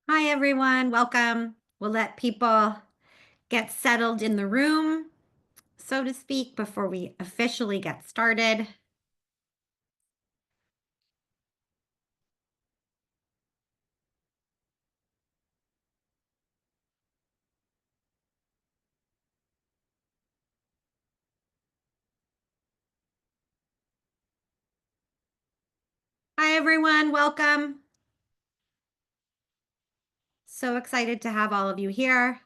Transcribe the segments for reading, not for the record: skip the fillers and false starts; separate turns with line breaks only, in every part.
Hi, everyone. Welcome. We'll let people get settled in the room, so to speak, before we officially get started. Hi, everyone. Welcome. So excited to have all of you here.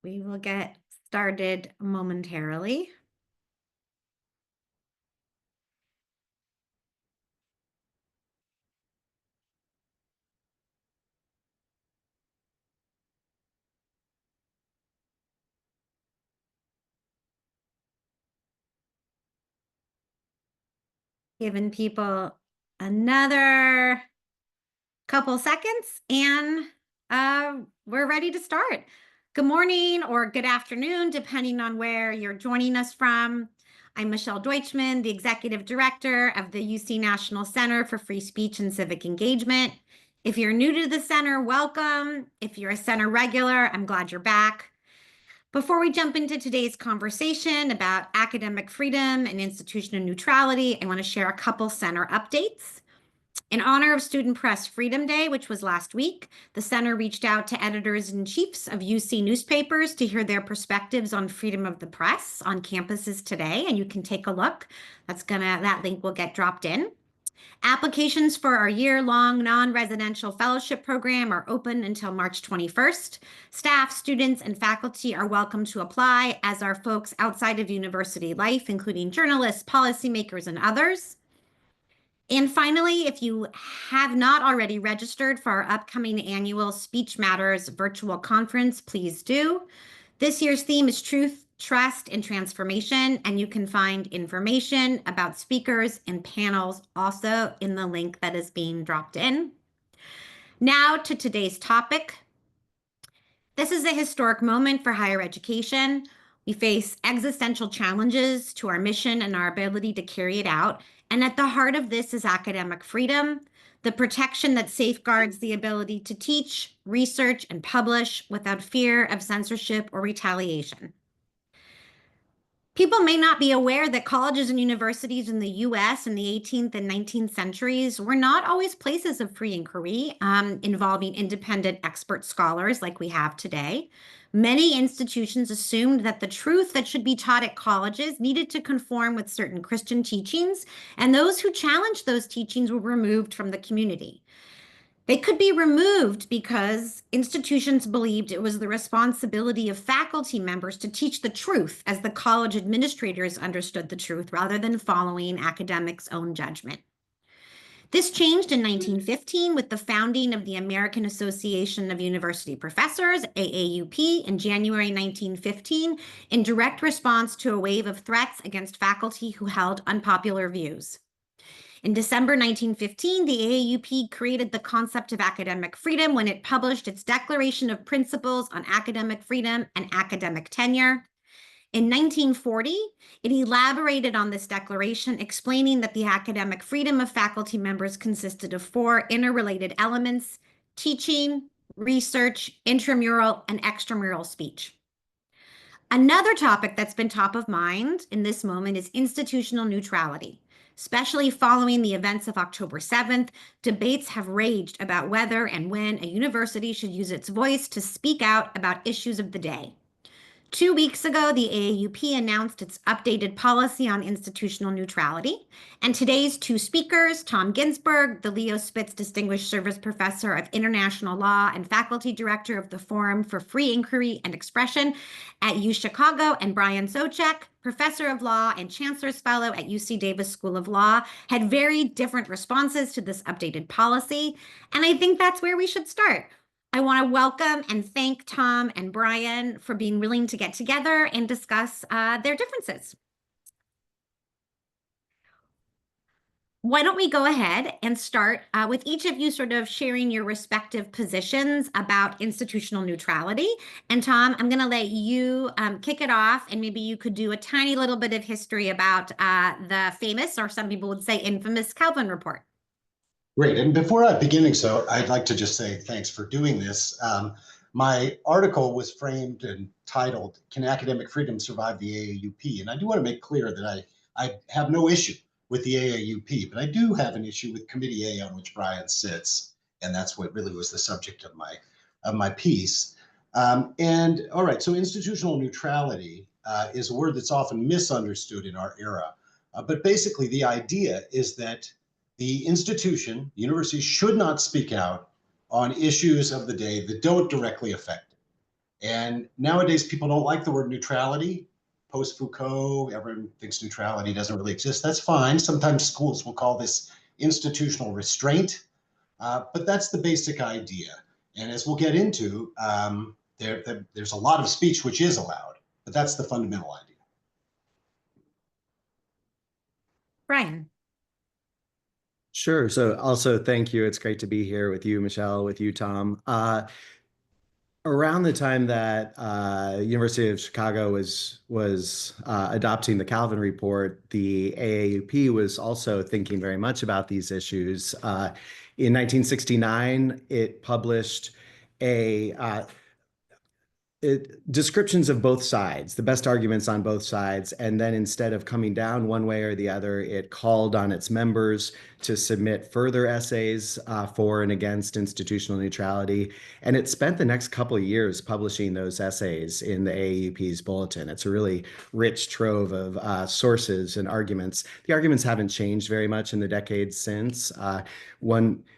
We will get started momentarily. Giving people another couple seconds and we're ready to start. Good morning or good afternoon, depending on where you're joining us from. I'm Michelle Deutschman, the Executive Director of the UC National Center for Free Speech and Civic Engagement. If you're new to the center, welcome. If you're a center regular, I'm glad you're back. Before we jump into today's conversation about academic freedom and institutional neutrality, I want to share a couple center updates. In honor of Student Press Freedom Day, which was last week, the center reached out to editors-in-chiefs of UC newspapers to hear their perspectives on freedom of the press on campuses today, and you can take a look. That link will get dropped in. Applications for our year-long non-residential fellowship program are open until March 21st. Staff, students, and faculty are welcome to apply, as are folks outside of university life, including journalists, policymakers, and others. And finally, if you have not already registered for our upcoming annual Speech Matters virtual conference, please do. This year's theme is Truth, Trust, and Transformation, and you can find information about speakers and panels also in the link that is being dropped in. Now to today's topic. This is a historic moment for higher education. We face existential challenges to our mission and our ability to carry it out. And at the heart of this is academic freedom, the protection that safeguards the ability to teach, research, and publish without fear of censorship or retaliation. People may not be aware that colleges and universities in the US in the 18th and 19th centuries were not always places of free inquiry involving independent expert scholars like we have today. Many institutions assumed that the truth that should be taught at colleges needed to conform with certain Christian teachings, and those who challenged those teachings were removed from the community. They could be removed because institutions believed it was the responsibility of faculty members to teach the truth as the college administrators understood the truth rather than following academics' own judgment. This changed in 1915 with the founding of the American Association of University Professors, AAUP, in January 1915, in direct response to a wave of threats against faculty who held unpopular views. In December 1915, the AAUP created the concept of academic freedom when it published its Declaration of Principles on Academic Freedom and Academic Tenure. In 1940, it elaborated on this declaration, explaining that the academic freedom of faculty members consisted of four interrelated elements: teaching, research, intramural, and extramural speech. Another topic that's been top of mind in this moment is institutional neutrality. Especially following the events of October 7th, debates have raged about whether and when a university should use its voice to speak out about issues of the day. 2 weeks ago, the AAUP announced its updated policy on institutional neutrality, and today's two speakers, Tom Ginsburg, the Leo Spitz Distinguished Service Professor of International Law and Faculty Director of the Forum for Free Inquiry and Expression at UChicago, and Brian Soucek, Professor of Law and Chancellor's Fellow at UC Davis School of Law, had very different responses to this updated policy, and I think that's where we should start. I want to welcome and thank Tom and Brian for being willing to get together and discuss their differences. Why don't we go ahead and start with each of you sort of sharing your respective positions about institutional neutrality. And Tom, I'm going to let you kick it off, and maybe you could do a tiny little bit of history about the famous, or some people would say infamous, Kalven Report.
Great. And before I begin, so I'd like to just say thanks for doing this. My article was framed and titled, "Can Academic Freedom Survive the AAUP?" And I do want to make clear that I have no issue with the AAUP, but I do have an issue with Committee A, on which Brian sits. And that's what really was the subject of my piece. And all right, so institutional neutrality is a word that's often misunderstood in our era. But basically, the idea is that the institution, the university, should not speak out on issues of the day that don't directly affect it. And nowadays, people don't like the word neutrality. Post Foucault, everyone thinks neutrality doesn't really exist. That's fine. Sometimes schools will call this institutional restraint, but that's the basic idea. And as we'll get into, there's a lot of speech which is allowed, but that's the fundamental idea.
Brian.
Sure. So also, thank you. It's great to be here with you, Michelle, with you, Tom. Around the time that University of Chicago was adopting the Kalven Report, the AAUP was also thinking very much about these issues. In 1969, it published descriptions of both sides, the best arguments on both sides, and then instead of coming down one way or the other, it called on its members to submit further essays for and against institutional neutrality. And it spent the next couple of years publishing those essays in the AAUP's bulletin. It's a really rich trove of sources and arguments. The arguments haven't changed very much in the decades since.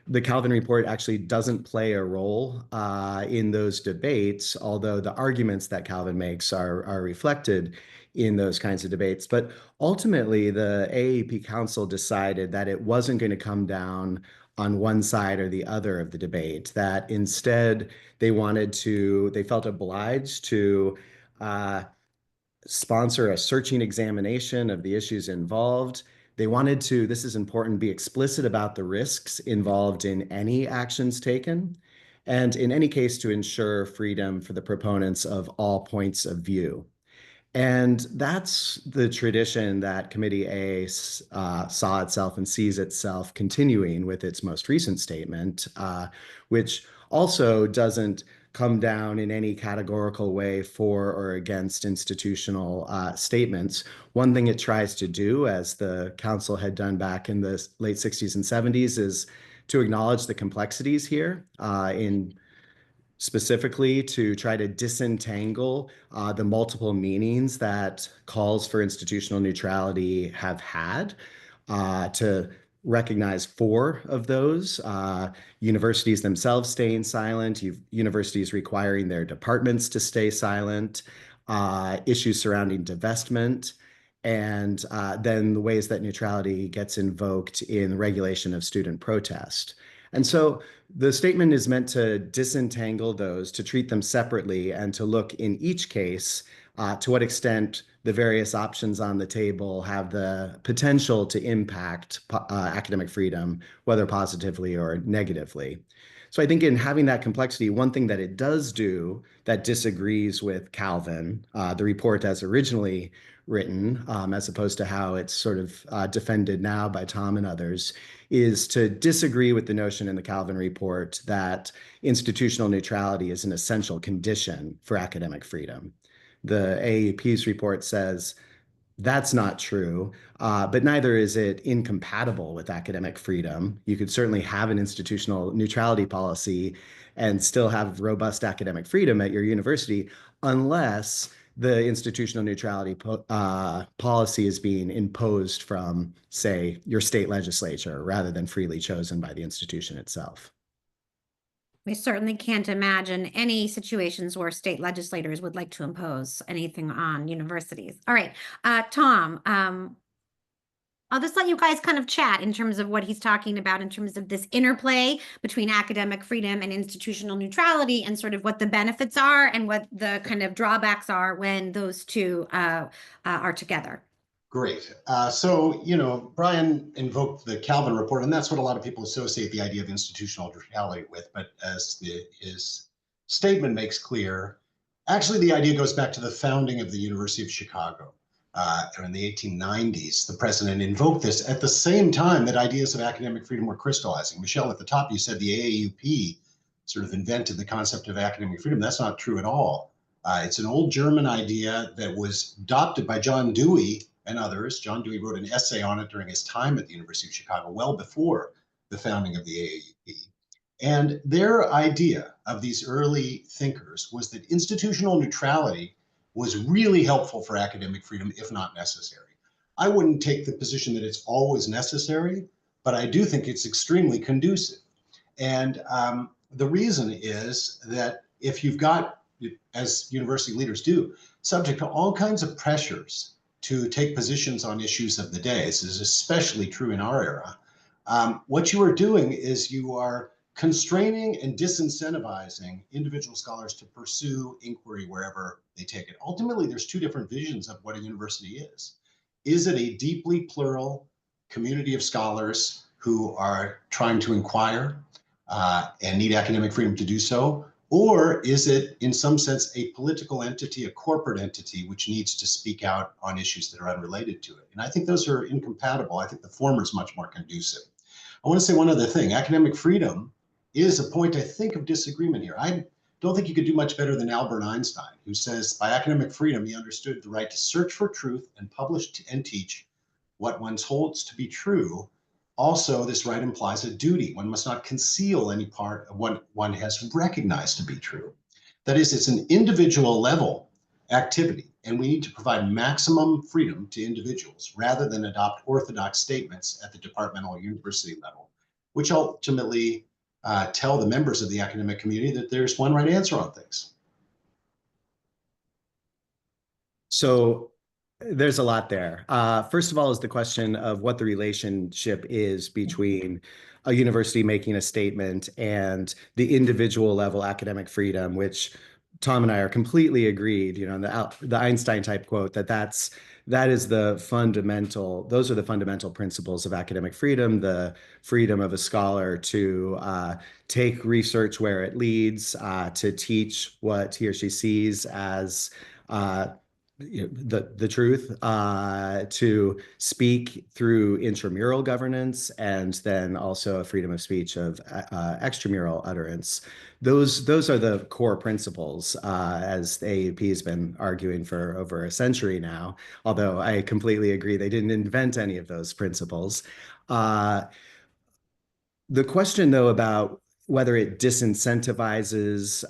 The Kalven Report actually doesn't play a role in those debates, although the arguments that Kalven makes are reflected in those kinds of debates. But ultimately, the AAUP Council decided that it wasn't going to come down on one side or the other of the debate, that instead they felt obliged to sponsor a searching examination of the issues involved. They wanted to, this is important, be explicit about the risks involved in any actions taken, and in any case to ensure freedom for the proponents of all points of view. And that's the tradition that Committee A saw itself and sees itself continuing with its most recent statement, which also doesn't come down in any categorical way for or against institutional statements. One thing it tries to do, as the council had done back in the late 60s and 70s, is to acknowledge the complexities here in specifically to try to disentangle the multiple meanings that calls for institutional neutrality have had, to recognize 4 of those. Universities themselves staying silent, universities requiring their departments to stay silent, issues surrounding divestment, and then the ways that neutrality gets invoked in regulation of student protest. And so the statement is meant to disentangle those, to treat them separately, and to look in each case to what extent the various options on the table have the potential to impact academic freedom, whether positively or negatively. So I think in having that complexity, one thing that it does do that disagrees with Kalven, the report as originally written, as opposed to how it's sort of defended now by Tom and others, is to disagree with the notion in the Kalven Report that institutional neutrality is an essential condition for academic freedom. The AAUP's report says that's not true, but neither is it incompatible with academic freedom. You could certainly have an institutional neutrality policy and still have robust academic freedom at your university, unless the institutional neutrality policy is being imposed from, say, your state legislature rather than freely chosen by the institution itself.
We certainly can't imagine any situations where state legislators would like to impose anything on universities. All right, Tom, I'll just let you guys kind of chat in terms of what he's talking about in terms of this interplay between academic freedom and institutional neutrality, and sort of what the benefits are and what the kind of drawbacks are when those two are together.
Great. So, Brian invoked the Kalven Report, and that's what a lot of people associate the idea of institutional neutrality with. But as his statement makes clear, actually the idea goes back to the founding of the University of Chicago. or in the 1890s, the president invoked this at the same time that ideas of academic freedom were crystallizing. Michelle, at the top, you said the AAUP sort of invented the concept of academic freedom. That's not true at all. It's an old German idea that was adopted by John Dewey and others. John Dewey wrote an essay on it during his time at the University of Chicago, well before the founding of the AAUP. And their idea of these early thinkers was that institutional neutrality was really helpful for academic freedom, if not necessary. I wouldn't take the position that it's always necessary, but I do think it's extremely conducive. And the reason is that if you've got, as university leaders do, subject to all kinds of pressures to take positions on issues of the day, this is especially true in our era, what you are doing is you are constraining and disincentivizing individual scholars to pursue inquiry wherever they take it. Ultimately, there's two different visions of what a university is. Is it a deeply plural community of scholars who are trying to inquire and need academic freedom to do so? Or is it, in some sense, a political entity, a corporate entity, which needs to speak out on issues that are unrelated to it? And I think those are incompatible. I think the former is much more conducive. I want to say one other thing. Academic freedom is a point, I think, of disagreement here. I don't think you could do much better than Albert Einstein, who says by academic freedom, he understood the right to search for truth and publish and teach what one holds to be true. Also, this right implies a duty. One must not conceal any part of what one has recognized to be true. That is, it's an individual level activity, and we need to provide maximum freedom to individuals rather than adopt orthodox statements at the departmental or university level, which ultimately tell the members of the academic community that there's one right answer on things.
So there's a lot there. First of all is the question of what the relationship is between a university making a statement and the individual level academic freedom, which Tom and I are completely agreed, the Einstein type quote that is the fundamental, those are the fundamental principles of academic freedom, the freedom of a scholar to take research where it leads, to teach what he or she sees as the truth, to speak through intramural governance, and then also a freedom of speech of extramural utterance. Those are the core principles, as the AAUP has been arguing for over a century now, although I completely agree they didn't invent any of those principles. The question, though, about whether it disincentivizes,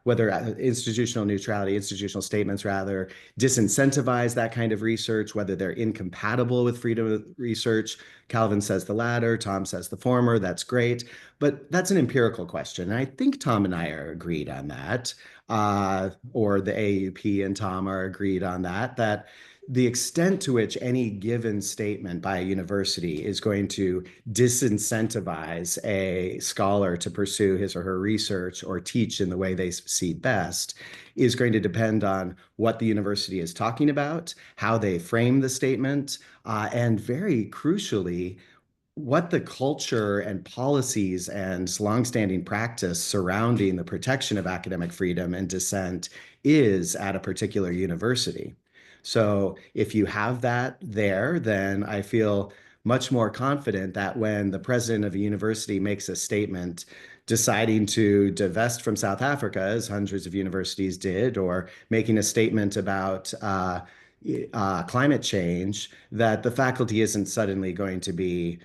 whether institutional neutrality, institutional statements rather, disincentivize that kind of research, whether they're incompatible with freedom of research. Kalven says the latter, Tom says the former, that's great. But that's an empirical question. And I think Tom and I are agreed on that, or the AAUP and Tom are agreed on that the extent to which any given statement by a university is going to disincentivize a scholar to pursue his or her research or teach in the way they see best is going to depend on what the university is talking about, how they frame the statement, and very crucially, what the culture and policies and longstanding practice surrounding the protection of academic freedom and dissent is at a particular university. So if you have that there, then I feel much more confident that when the president of a university makes a statement deciding to divest from South Africa, as hundreds of universities did, or making a statement about climate change, that the faculty isn't suddenly going to be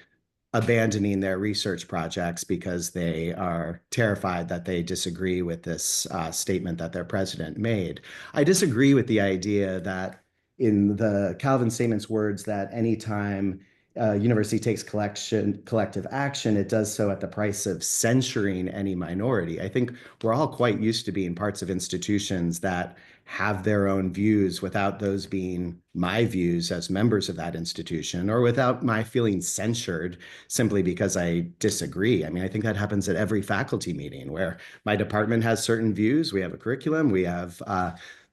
abandoning their research projects because they are terrified that they disagree with this statement that their president made. I disagree with the idea that in the Kalven statement's words that anytime a university takes collective action, it does so at the price of censuring any minority. I think we're all quite used to being parts of institutions that have their own views without those being my views as members of that institution, or without my feeling censured simply because I disagree. I mean, I think that happens at every faculty meeting where my department has certain views, we have a curriculum, we have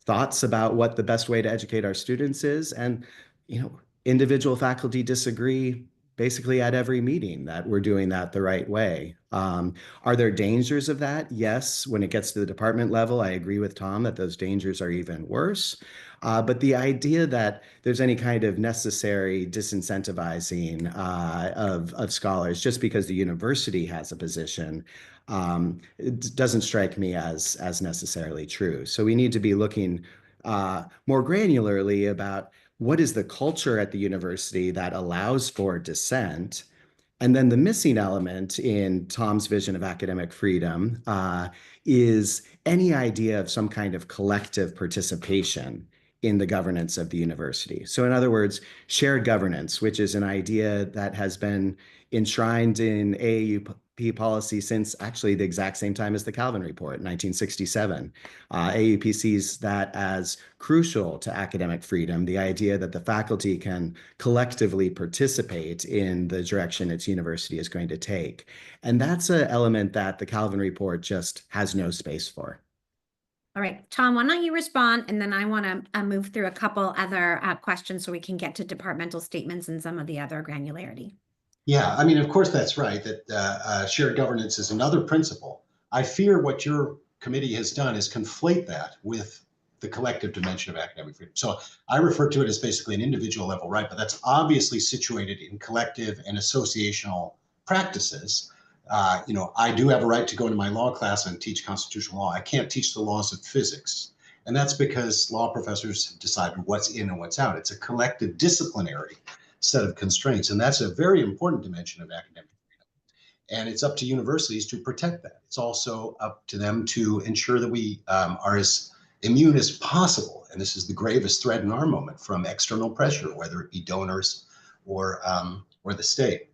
thoughts about what the best way to educate our students is, and individual faculty disagree. basically at every meeting that we're doing that the right way. Are there dangers of that? Yes. When it gets to the department level, I agree with Tom that those dangers are even worse. But the idea that there's any kind of necessary disincentivizing of scholars just because the university has a position, it doesn't strike me as necessarily true. So we need to be looking more granularly about what is the culture at the university that allows for dissent. And then the missing element in Tom's vision of academic freedom is any idea of some kind of collective participation in the governance of the university. So in other words, shared governance, which is an idea that has been enshrined in AAUP policy since actually the exact same time as the Kalven Report, 1967. AAUP sees that as crucial to academic freedom, the idea that the faculty can collectively participate in the direction its university is going to take. And that's an element that the Kalven Report just has no space for.
All right, Tom, why don't you respond? And then I want to move through a couple other questions so we can get to departmental statements and some of the other granularity.
Yeah, I mean, of course, that's right, that shared governance is another principle. I fear what your committee has done is conflate that with the collective dimension of academic freedom. So I refer to it as basically an individual level right, but that's obviously situated in collective and associational practices. I do have a right to go into my law class and teach constitutional law. I can't teach the laws of physics. And that's because law professors have decided what's in and what's out. It's a collective disciplinary set of constraints. And that's a very important dimension of academic freedom. And it's up to universities to protect that. It's also up to them to ensure that we are as immune as possible. And this is the gravest threat in our moment from external pressure, whether it be donors or the state.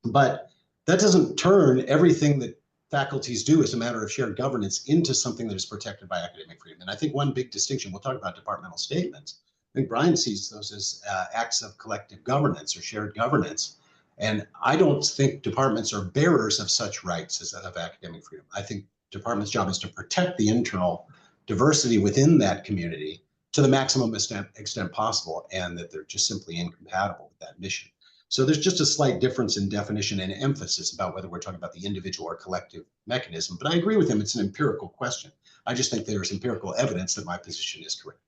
But that doesn't turn everything that faculties do as a matter of shared governance into something that is protected by academic freedom. And I think one big distinction, we'll talk about departmental statements. I think Brian sees those as acts of collective governance or shared governance. And I don't think departments are bearers of such rights as of academic freedom. I think department's job is to protect the internal diversity within that community to the maximum extent possible, and that they're just simply incompatible with that mission. So there's just a slight difference in definition and emphasis about whether we're talking about the individual or collective mechanism. But I agree with him, it's an empirical question. I just think there's empirical evidence that my position is correct.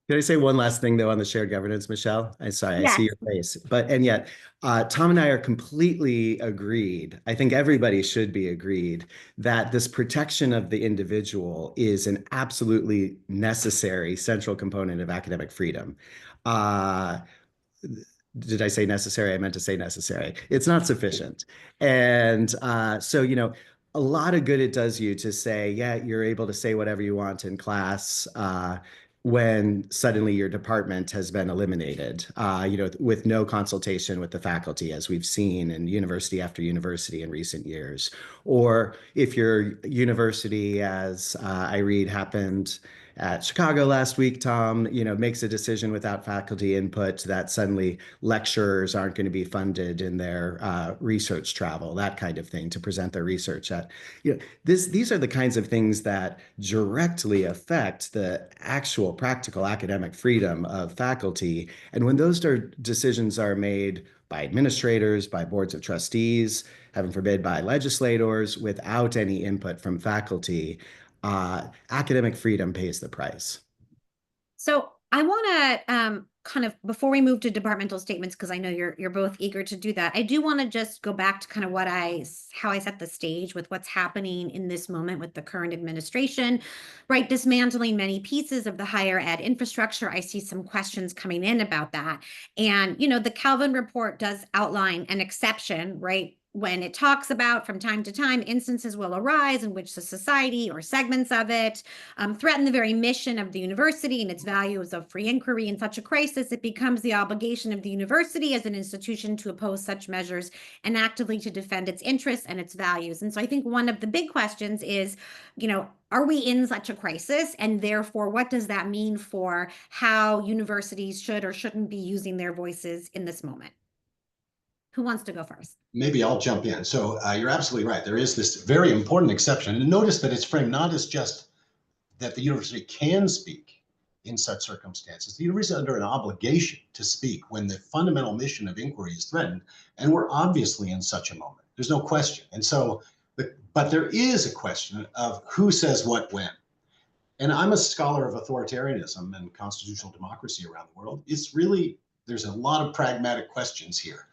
Can I say one last thing, though, on the shared governance, Michelle? I'm sorry,
Yes.
I see your face. And yet, Tom and I are completely agreed. I think everybody should be agreed that this protection of the individual is an absolutely necessary central component of academic freedom. Did I say necessary? I meant to say necessary. It's not sufficient. And so, a lot of good it does you to say, yeah, you're able to say whatever you want in class when suddenly your department has been eliminated, with no consultation with the faculty, as we've seen in university after university in recent years. Or if your university, as I read happened at Chicago last week, Tom, makes a decision without faculty input that suddenly lecturers aren't going to be funded in their research travel, that kind of thing, to present their research at. These are the kinds of things that directly affect the actual practical academic freedom of faculty. And when those decisions are made by administrators, by boards of trustees, heaven forbid, by legislators, without any input from faculty, academic freedom pays the price.
So I want to kind of, before we move to departmental statements, because I know you're both eager to do that, I do want to just go back to kind of how I set the stage with what's happening in this moment with the current administration, right? Dismantling many pieces of the higher ed infrastructure. I see some questions coming in about that. And, the Kalven Report does outline an exception, right? When it talks about, from time to time, instances will arise in which the society or segments of it threaten the very mission of the university and its values of free inquiry. In such a crisis, it becomes the obligation of the university as an institution to oppose such measures and actively to defend its interests and its values. And so I think one of the big questions is, are we in such a crisis? And therefore, what does that mean for how universities should or shouldn't be using their voices in this moment? Who wants to go first?
Maybe I'll jump in. So you're absolutely right. There is this very important exception. And notice that it's framed not as just that the university can speak in such circumstances. The university is under an obligation to speak when the fundamental mission of inquiry is threatened, and we're obviously in such a moment. There's no question. And so, but there is a question of who says what when. And I'm a scholar of authoritarianism and constitutional democracy around the world. It's really, there's a lot of pragmatic questions here.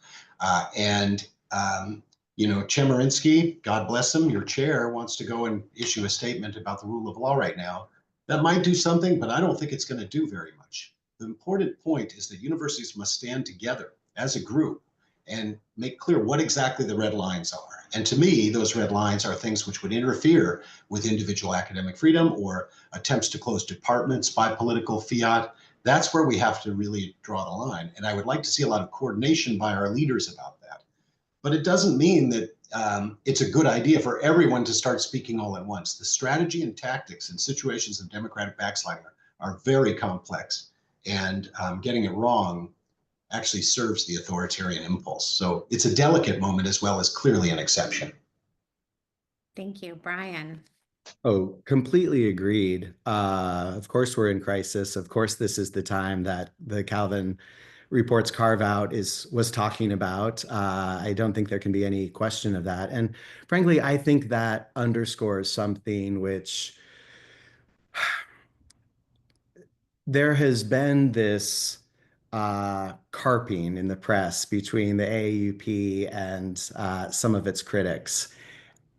You know, Chemerinsky, God bless him, your chair, wants to go and issue a statement about the rule of law right now. That might do something, but I don't think it's going to do very much. The important point is that universities must stand together as a group and make clear what exactly the red lines are. And to me, those red lines are things which would interfere with individual academic freedom or attempts to close departments by political fiat. That's where we have to really draw the line. And I would like to see a lot of coordination by our leaders about that. But it doesn't mean that it's a good idea for everyone to start speaking all at once. The strategy and tactics in situations of democratic backsliding are very complex, and getting it wrong actually serves the authoritarian impulse. So it's a delicate moment as well as clearly an exception.
Thank you, Brian.
Oh, completely agreed. Of course, we're in crisis. Of course, this is the time that the Kalven Report's carve out was talking about. I don't think there can be any question of that. And frankly, I think that underscores something which there has been this carping in the press between the AAUP and some of its critics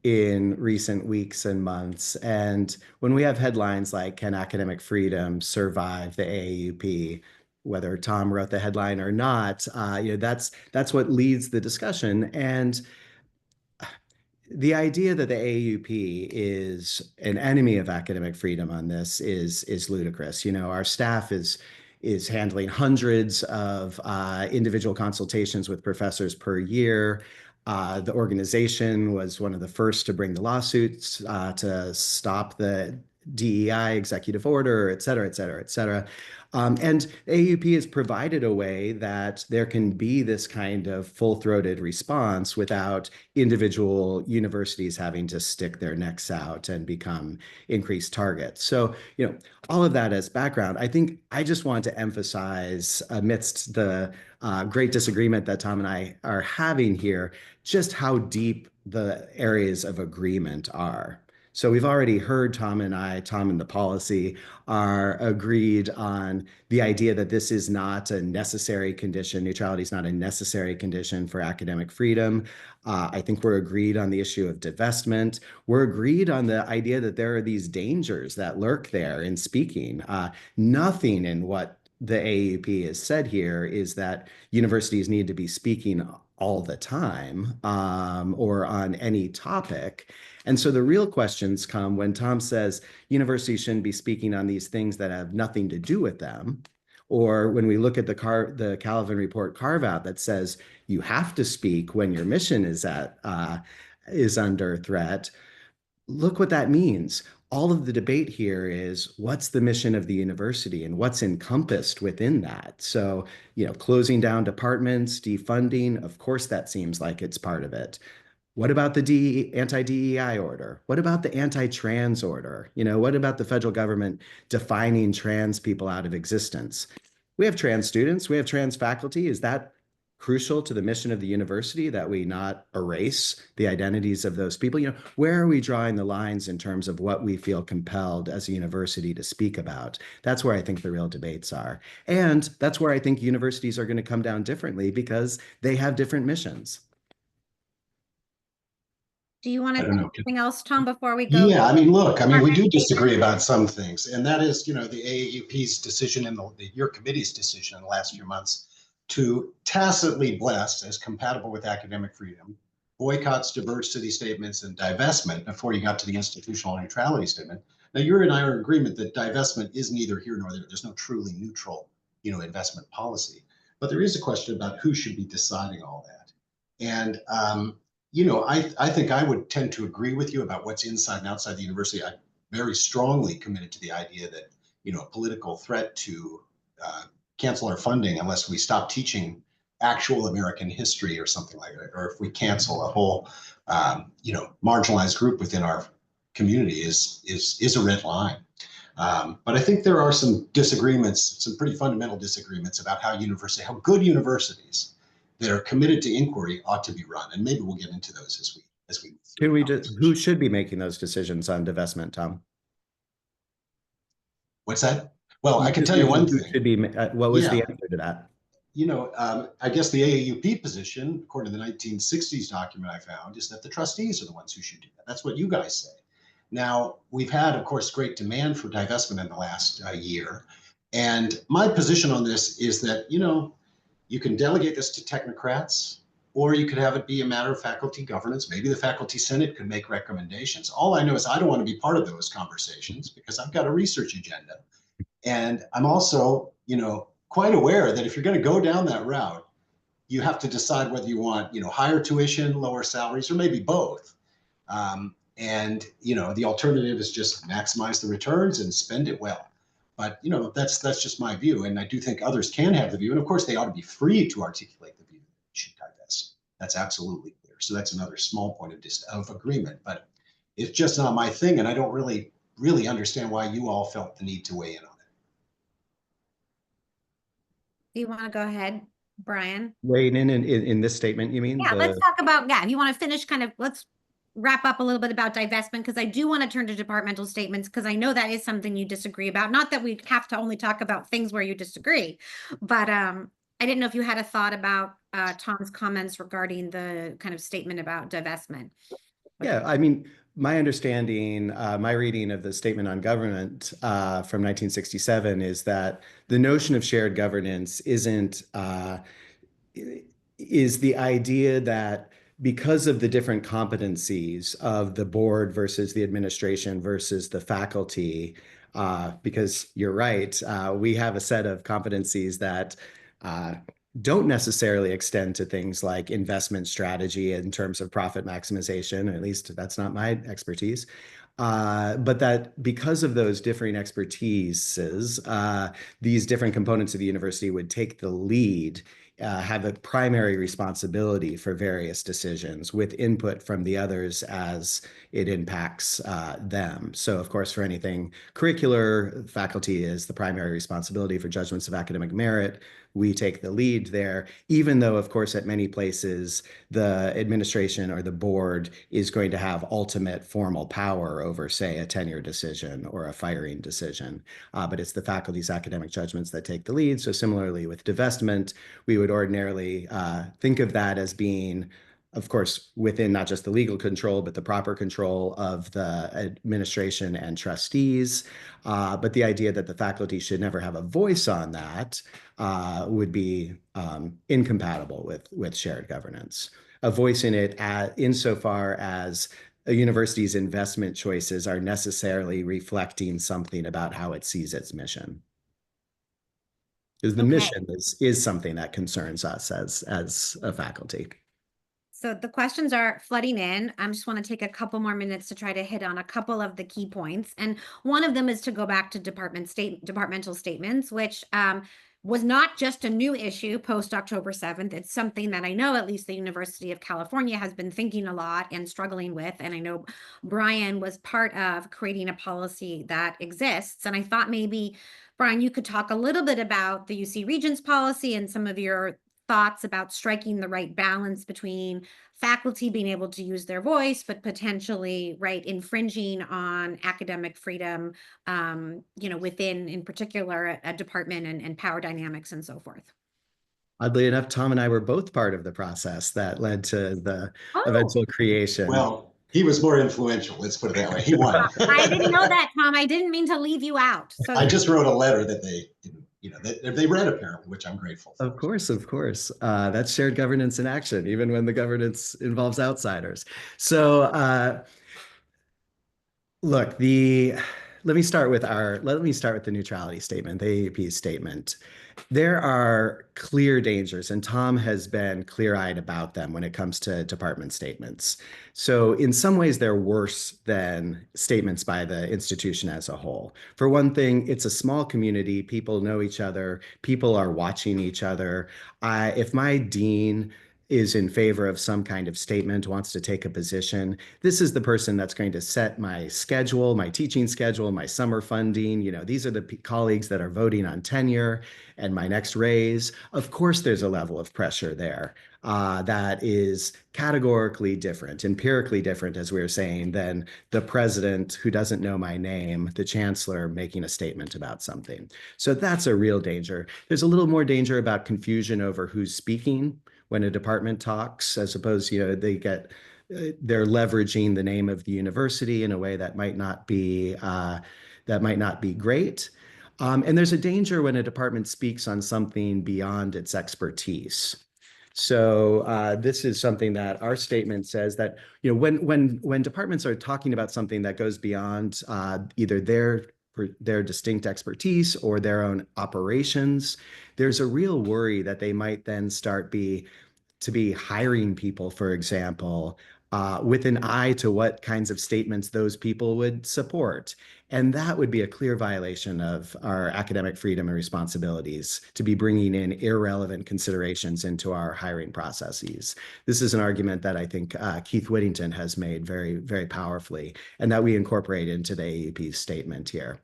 in recent weeks and months. And when we have headlines like, "Can academic freedom survive the AAUP?" Whether Tom wrote the headline or not, you know, that's what leads the discussion. And the idea that the AAUP is an enemy of academic freedom on this is ludicrous. You know, our staff is handling hundreds of individual consultations with professors per year. The organization was one of the first to bring the lawsuits to stop the DEI executive order, et cetera, et cetera, et cetera. And AAUP has provided a way that there can be this kind of full-throated response without individual universities having to stick their necks out and become increased targets. So, you know, all of that as background, I think I just want to emphasize, amidst the great disagreement that Tom and I are having here, just how deep the areas of agreement are. So we've already heard Tom and the policy are agreed on the idea that this is not a necessary condition. Neutrality is not a necessary condition for academic freedom. I think we're agreed on the issue of divestment. We're agreed on the idea that there are these dangers that lurk there in speaking. Nothing in what the AAUP has said here is that universities need to be speaking all the time or on any topic. And so the real questions come when Tom says universities shouldn't be speaking on these things that have nothing to do with them. Or when we look at the Kalven Report carve out that says you have to speak when your mission is under threat. Look what that means. All of the debate here is what's the mission of the university and what's encompassed within that. So, you know, closing down departments, defunding, of course, that seems like it's part of it. What about the anti-DEI order? What about the anti-trans order? You know, what about the federal government defining trans people out of existence? We have trans students, we have trans faculty. Is that crucial to the mission of the university that we not erase the identities of those people? You know, where are we drawing the lines in terms of what we feel compelled as a university to speak about? That's where I think the real debates are. And that's where I think universities are going to come down differently because they have different missions.
Do you want to
I
say
don't know.
anything else, Tom, before we go?
Yeah, I mean, look, I mean, we do
Department
disagree about some things, and that is, you know, the AAUP's decision and your committee's decision in the last few months to tacitly bless as compatible with academic freedom boycotts, diversity statements, and divestment before you got to the institutional neutrality statement. Now, you and I are in agreement that divestment is neither here nor there. There's no truly neutral, you know, investment policy, but there is a question about who should be deciding all that. And you know, I think I would tend to agree with you about what's inside and outside the university. I'm very strongly committed to the idea that, you know, a political threat to cancel our funding unless we stop teaching actual American history or something like that, or if we cancel a whole, you know, marginalized group within our community is a red line. But I think there are some disagreements, some pretty fundamental disagreements about how good universities that are committed to inquiry ought to be run. And maybe we'll get into those as we move through
Can
the
we just, who
conversation.
should be making those decisions on divestment, Tom?
What's that? Well,
You
I can
just
tell you one
mentioned who
thing.
should be, what was the
Yeah,
answer to that?
I guess the AAUP position, according to the 1960s document I found, is that the trustees are the ones who should do that. That's what you guys say. Now, we've had, of course, great demand for divestment in the last year. And my position on this is that, you can delegate this to technocrats, or you could have it be a matter of faculty governance. Maybe the faculty senate could make recommendations. All I know is I don't want to be part of those conversations because I've got a research agenda. And I'm also, quite aware that if you're going to go down that route, you have to decide whether you want, higher tuition, lower salaries, or maybe both. And the alternative is just maximize the returns and spend it well. But that's just my view, and I do think others can have the view, and of course they ought to be free to articulate the view that we should divest. That's absolutely clear. So that's another small point of agreement, but it's just not my thing, and I don't really understand why you all felt the need to weigh in on it.
Do you want to go ahead, Brian?
Weighing in this statement, you mean?
Yeah, let's talk about, if you want to finish let's wrap up a little bit about divestment, because I do want to turn to departmental statements, because I know that is something you disagree about. Not that we have to only talk about things where you disagree, but I didn't know if you had a thought about Tom's comments regarding the kind of statement about divestment.
Yeah, I mean, my understanding, my reading of the statement on government from 1967 is that the notion of shared governance is the idea that because of the different competencies of the board versus the administration versus the faculty, because you're right, we have a set of competencies that don't necessarily extend to things like investment strategy in terms of profit maximization, or at least that's not my expertise. But that because of those differing expertises, these different components of the university would take the lead, have a primary responsibility for various decisions with input from the others as it impacts them. So of course, for anything curricular, faculty is the primary responsibility for judgments of academic merit. We take the lead there, even though, of course, at many places, the administration or the board is going to have ultimate formal power over, say, a tenure decision or a firing decision. But it's the faculty's academic judgments that take the lead. So similarly with divestment, we would ordinarily think of that as being, of course, within not just the legal control, but the proper control of the administration and trustees. But the idea that the faculty should never have a voice on that would be incompatible with shared governance. A voice in it insofar as a university's investment choices are necessarily reflecting something about how it sees its mission. Because the mission is something that concerns us as a faculty.
So the questions are flooding in. I just want to take a couple more minutes to try to hit on a couple of the key points. And one of them is to go back to departmental statements, which was not just a new issue post October 7th. It's something that I know at least the University of California has been thinking a lot and struggling with. And I know Brian was part of creating a policy that exists. And I thought maybe, Brian, you could talk a little bit about the UC Regents policy and some of your thoughts about striking the right balance between faculty being able to use their voice, but potentially, infringing on academic freedom, within, in particular, a department and power dynamics and so forth.
Oddly enough, Tom and I were both part of the process that led to the
Oh,
eventual creation.
Well, he was more influential. Let's put it that way. He won.
I didn't know that, Tom. I didn't mean to leave you out. So
I just wrote a letter that they didn't, that they read apparently, which I'm grateful for.
Of course. That's shared governance in action, even when the governance involves outsiders. So look, let me start with the neutrality statement, the AAUP statement. There are clear dangers, and Tom has been clear-eyed about them when it comes to department statements. So in some ways, they're worse than statements by the institution as a whole. For one thing, it's a small community. People know each other. People are watching each other. If my dean is in favor of some kind of statement, wants to take a position. This is the person that's going to set my schedule, my teaching schedule, my summer funding. These are the colleagues that are voting on tenure and my next raise. Of course, there's a level of pressure there that is categorically different, empirically different, as we were saying, than the president who doesn't know my name, the chancellor making a statement about something. So that's a real danger. There's a little more danger about confusion over who's speaking when a department talks, as opposed, they're leveraging the name of the university in a way that might not be great. And there's a danger when a department speaks on something beyond its expertise. So this is something that our statement says that when departments are talking about something that goes beyond either their distinct expertise or their own operations, there's a real worry that they might then start to be hiring people, for example, with an eye to what kinds of statements those people would support. And that would be a clear violation of our academic freedom and responsibilities to be bringing in irrelevant considerations into our hiring processes. This is an argument that I think Keith Whittington has made very, very powerfully, and that we incorporate into the AAUP's statement here.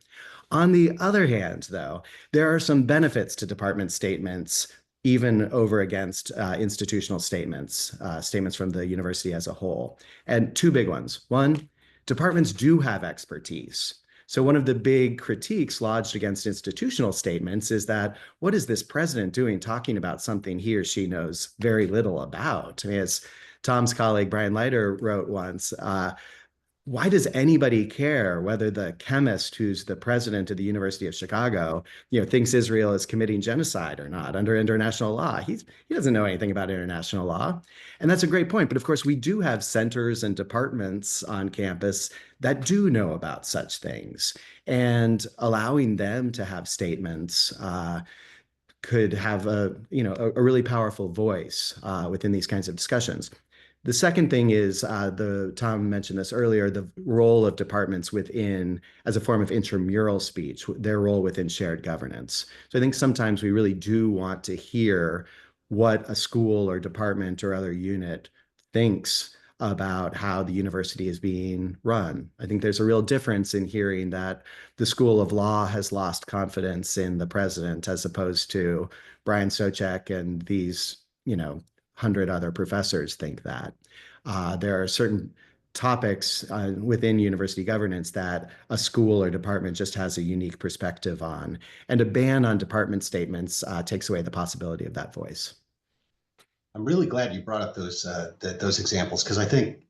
On the other hand, though, there are some benefits to department statements even over against institutional statements, statements from the university as a whole. And two big ones. One, departments do have expertise. So one of the big critiques lodged against institutional statements is that, what is this president doing talking about something he or she knows very little about? I mean, as Tom's colleague Brian Leiter wrote once, why does anybody care whether the chemist who's the president of the University of Chicago, thinks Israel is committing genocide or not under international law? He doesn't know anything about international law. And that's a great point. But of course, we do have centers and departments on campus that do know about such things. And allowing them to have statements could have a really powerful voice within these kinds of discussions. The second thing is, Tom mentioned this earlier, the role of departments within, as a form of intramural speech, their role within shared governance. So I think sometimes we really do want to hear what a school or department or other unit thinks about how the university is being run. I think there's a real difference in hearing that the School of Law has lost confidence in the president, as opposed to Brian Soucek and these, 100 other professors think that. There are certain topics within university governance that a school or department just has a unique perspective on. And a ban on department statements takes away the possibility of that voice.
I'm really glad you brought up those examples, because I think,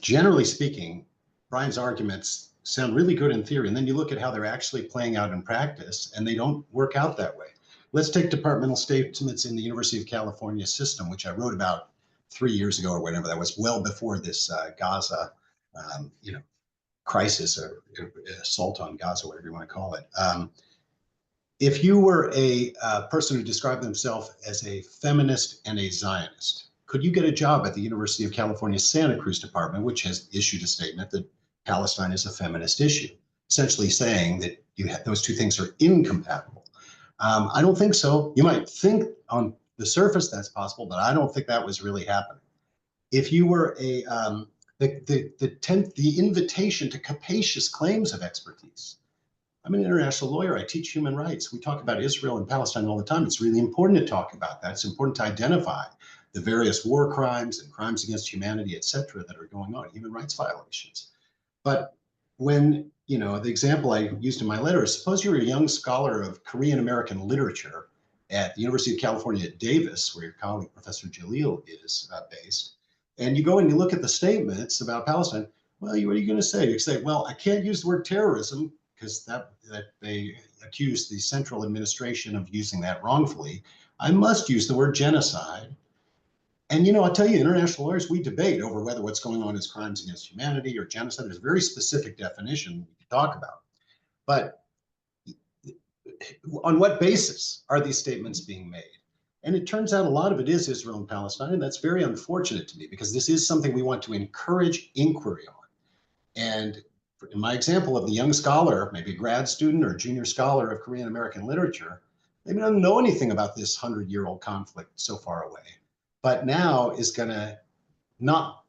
generally speaking, Brian's arguments sound really good in theory, and then you look at how they're actually playing out in practice, and they don't work out that way. Let's take departmental statements in the University of California system, which I wrote about 3 years ago or whatever. That was well before this Gaza, crisis or assault on Gaza, whatever you want to call it. If you were a person who described themselves as a feminist and a Zionist, could you get a job at the University of California Santa Cruz Department, which has issued a statement that Palestine is a feminist issue, essentially saying that those two things are incompatible? I don't think so. You might think on the surface that's possible, but I don't think that was really happening. If you were the invitation to capacious claims of expertise. I'm an international lawyer. I teach human rights. We talk about Israel and Palestine all the time. It's really important to talk about that. It's important to identify the various war crimes and crimes against humanity, et cetera, that are going on, human rights violations. But when, the example I used in my letter is, suppose you're a young scholar of Korean American literature at the University of California at Davis, where your colleague, Professor Jalil, is based, and you go and you look at the statements about Palestine. Well, what are you going to say? You say, well, I can't use the word terrorism because that they accuse the central administration of using that wrongfully. I must use the word genocide. And, I'll tell you, international lawyers, we debate over whether what's going on is crimes against humanity or genocide. There's a very specific definition we can talk about. But on what basis are these statements being made? And it turns out a lot of it is Israel and Palestine. And that's very unfortunate to me, because this is something we want to encourage inquiry on. And in my example of the young scholar, maybe a grad student or junior scholar of Korean American literature, they don't know anything about this 100-year-old conflict so far away. but now is going to not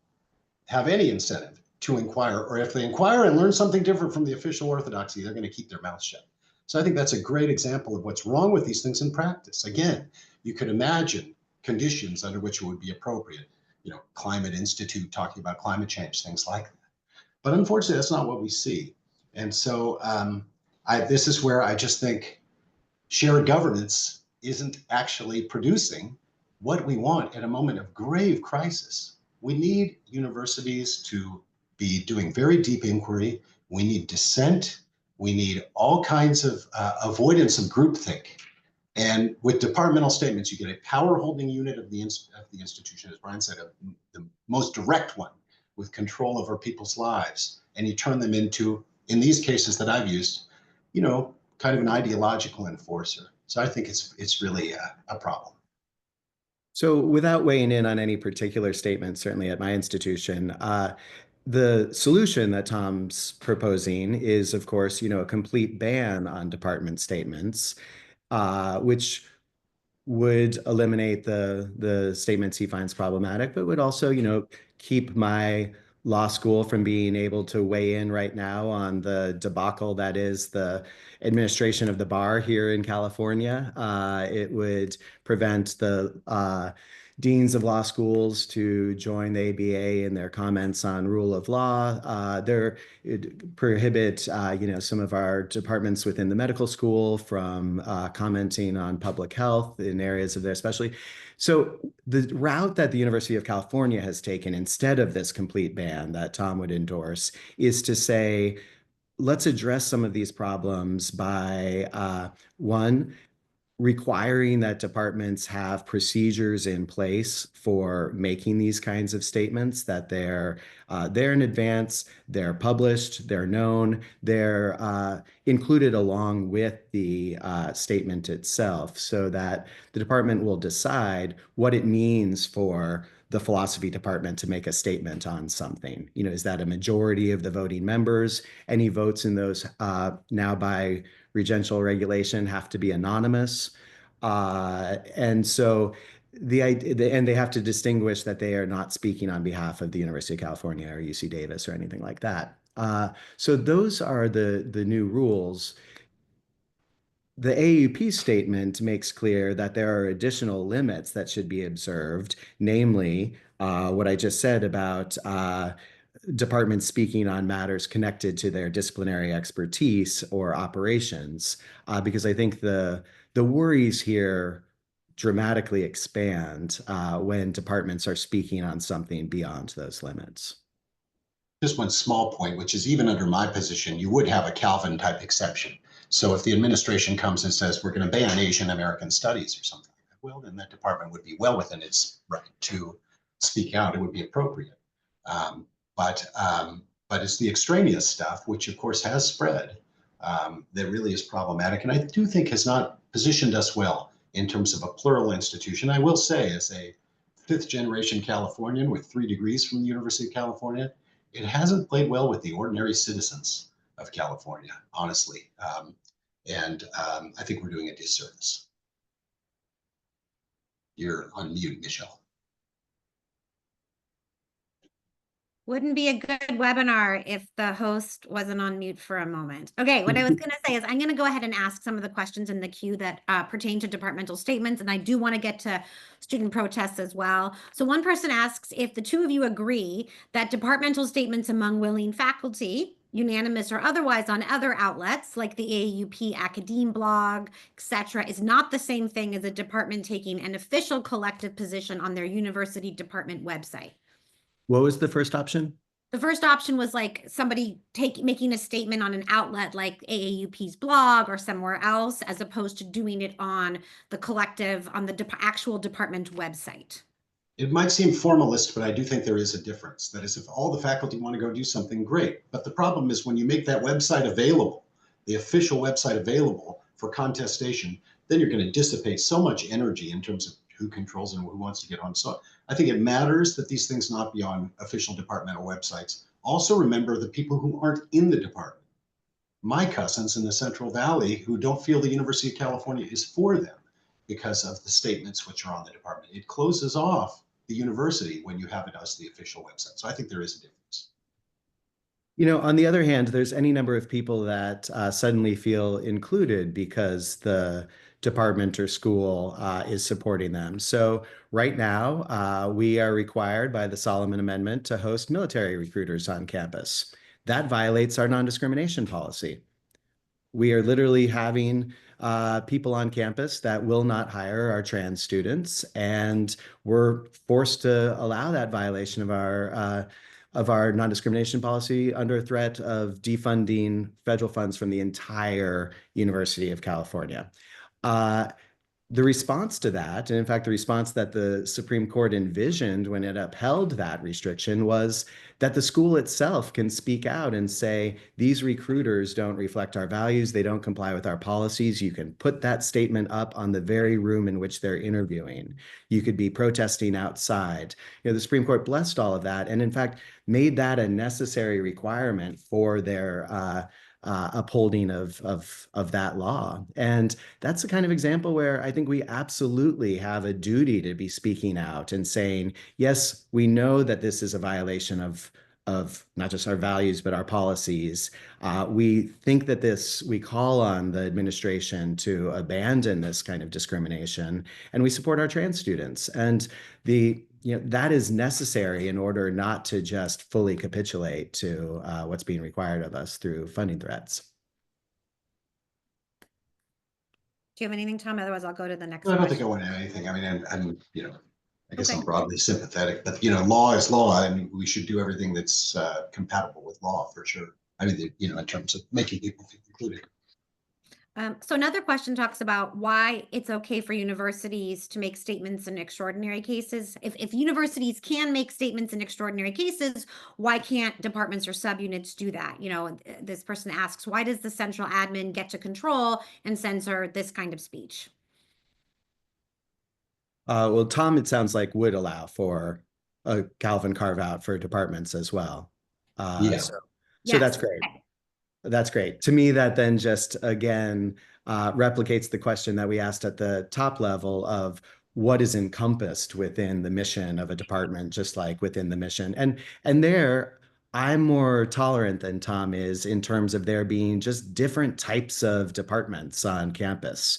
have any incentive to inquire, or if they inquire and learn something different from the official orthodoxy, they're going to keep their mouth shut. So I think that's a great example of what's wrong with these things in practice. Again, you could imagine conditions under which it would be appropriate, Climate Institute talking about climate change, things like that. But unfortunately, that's not what we see. And so this is where I just think shared governance isn't actually producing what we want at a moment of grave crisis. We need universities to be doing very deep inquiry. We need dissent. We need all kinds of avoidance of groupthink. And with departmental statements, you get a power holding unit of the institution, as Brian said, the most direct one with control over people's lives. And you turn them into, in these cases that I've used, kind of an ideological enforcer. So I think it's really a problem.
So without weighing in on any particular statement, certainly at my institution, the solution that Tom's proposing is, of course, a complete ban on department statements, which would eliminate the statements he finds problematic, but would also, keep my law school from being able to weigh in right now on the debacle that is the administration of the bar here in California. It would prevent the deans of law schools to join the ABA in their comments on rule of law. It prohibit, some of our departments within the medical school from commenting on public health in areas of their specialty. So the route that the University of California has taken instead of this complete ban that Tom would endorse is to say, let's address some of these problems by one, requiring that departments have procedures in place for making these kinds of statements, that they're in advance, they're published, they're known, they're included along with the statement itself, so that the department will decide what it means for the philosophy department to make a statement on something. Is that a majority of the voting members? Any votes in those now by regential regulation have to be anonymous. And so and they have to distinguish that they are not speaking on behalf of the University of California or UC Davis or anything like that. So those are the new rules. The AAUP statement makes clear that there are additional limits that should be observed, namely what I just said about departments speaking on matters connected to their disciplinary expertise or operations, because I think the worries here dramatically expand when departments are speaking on something beyond those limits.
Just one small point, which is even under my position, you would have a Kalven type exception. So if the administration comes and says, we're going to ban Asian American studies or something like that, well, then that department would be well within its right to speak out. It would be appropriate. But it's the extraneous stuff, which of course has spread, that really is problematic. And I do think has not positioned us well in terms of a plural institution. I will say, as a fifth generation Californian with 3 degrees from the University of California, it hasn't played well with the ordinary citizens of California, honestly. I think we're doing a disservice. You're on mute, Michelle.
Wouldn't be a good webinar if the host wasn't on mute for a moment. Okay, what I was going to say is I'm going to go ahead and ask some of the questions in the queue that pertain to departmental statements, and I do want to get to student protests as well. So one person asks if the two of you agree that departmental statements among willing faculty, unanimous or otherwise on other outlets like the AAUP Academe blog, etc., is not the same thing as a department taking an official collective position on their university department website.
What was the first option?
The first option was like somebody making a statement on an outlet like AAUP's blog or somewhere else, as opposed to doing it on the collective, on the actual department website.
It might seem formalist, but I do think there is a difference. That is, if all the faculty want to go do something, great. But the problem is when you make that website available, the official website available for contestation, then you're going to dissipate so much energy in terms of who controls and who wants to get on. So I think it matters that these things not be on official departmental websites. Also remember the people who aren't in the department. My cousins in the Central Valley who don't feel the University of California is for them because of the statements which are on the department. It closes off the university when you have it as the official website. So I think there is a difference.
You know, on the other hand, there's any number of people that suddenly feel included because the department or school is supporting them. So right now, we are required by the Solomon Amendment to host military recruiters on campus. That violates our non-discrimination policy. We are literally having people on campus that will not hire our trans students, and we're forced to allow that violation of our non-discrimination policy under threat of defunding federal funds from the entire University of California. The response to that, and in fact, the response that the Supreme Court envisioned when it upheld that restriction, was that the school itself can speak out and say, these recruiters don't reflect our values, they don't comply with our policies. You can put that statement up on the very room in which they're interviewing. You could be protesting outside. You know, the Supreme Court blessed all of that, and in fact, made that a necessary requirement for their upholding of that law. And that's the kind of example where I think we absolutely have a duty to be speaking out and saying, yes, we know that this is a violation of not just our values, but our policies. We think that we call on the administration to abandon this kind of discrimination, and we support our trans students. And that is necessary in order not to just fully capitulate to what's being required of us through funding threats.
Do you have anything, Tom? Otherwise, I'll go to the next
No, I don't think I
question.
want to add anything. I mean, I'm I guess
Okay.
I'm broadly sympathetic, but law is law, and we should do everything that's compatible with law for sure. I mean, in terms of making people feel included.
So another question talks about why it's okay for universities to make statements in extraordinary cases. If universities can make statements in extraordinary cases, why can't departments or subunits do that? This person asks, why does the central admin get to control and censor this kind of speech?
Well, Tom, it sounds like would allow for a Kalven carve out for departments as well.
Yeah.
So
Yes.
That's great.
Okay.
That's great. To me, that then just again replicates the question that we asked at the top level of what is encompassed within the mission of a department, just like within the mission. And there, I'm more tolerant than Tom is in terms of there being just different types of departments on campus,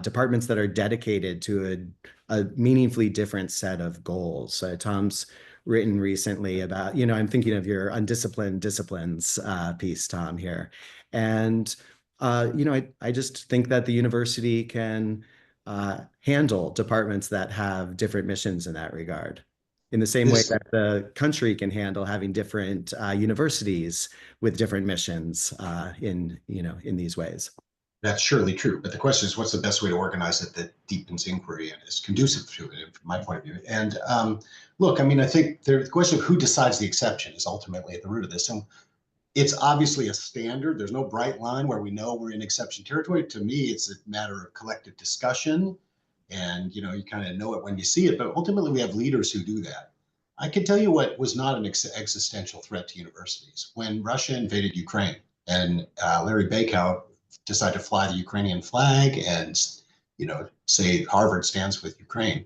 departments that are dedicated to a meaningfully different set of goals. Tom's written recently about, I'm thinking of your undisciplined disciplines piece, Tom, here. And, I just think that the university can handle departments that have different missions in that regard. In the same way that the country can handle having different universities with different missions in these ways.
That's surely true. But the question is, what's the best way to organize it that deepens inquiry and is conducive to it, from my point of view? And look, I mean, I think the question of who decides the exception is ultimately at the root of this. And it's obviously a standard. There's no bright line where we know we're in exception territory. To me, it's a matter of collective discussion. And, you kind of know it when you see it. But ultimately, we have leaders who do that. I can tell you what was not an existential threat to universities. When Russia invaded Ukraine and Larry Baikow decided to fly the Ukrainian flag and, say Harvard stands with Ukraine,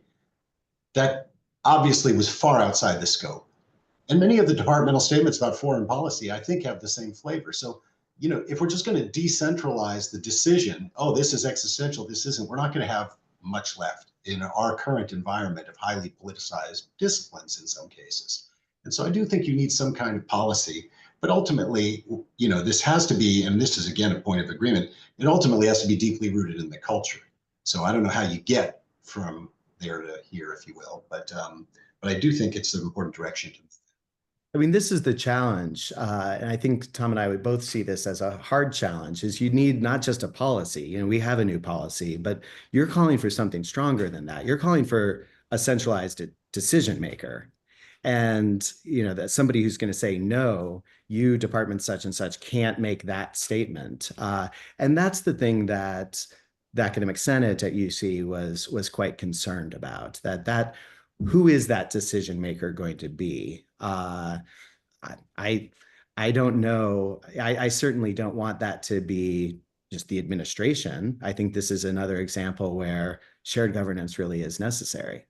that obviously was far outside the scope. And many of the departmental statements about foreign policy, I think, have the same flavor. So, if we're just going to decentralize the decision, oh, this is existential, this isn't, we're not going to have much left in our current environment of highly politicized disciplines in some cases. And so I do think you need some kind of policy. But ultimately, this has to be, and this is again a point of agreement, it ultimately has to be deeply rooted in the culture. So I don't know how you get from there to here, if you will, but I do think it's an important direction to move.
I mean, this is the challenge, and I think Tom and I would both see this as a hard challenge, is you need not just a policy. We have a new policy, but you're calling for something stronger than that. You're calling for a centralized decision maker. And, that somebody who's going to say, no, you department such and such can't make that statement. And that's the thing that the academic senate at UC was quite concerned about, that who is that decision maker going to be? I don't know. I certainly don't want that to be just the administration. I think this is another example where shared governance really is necessary.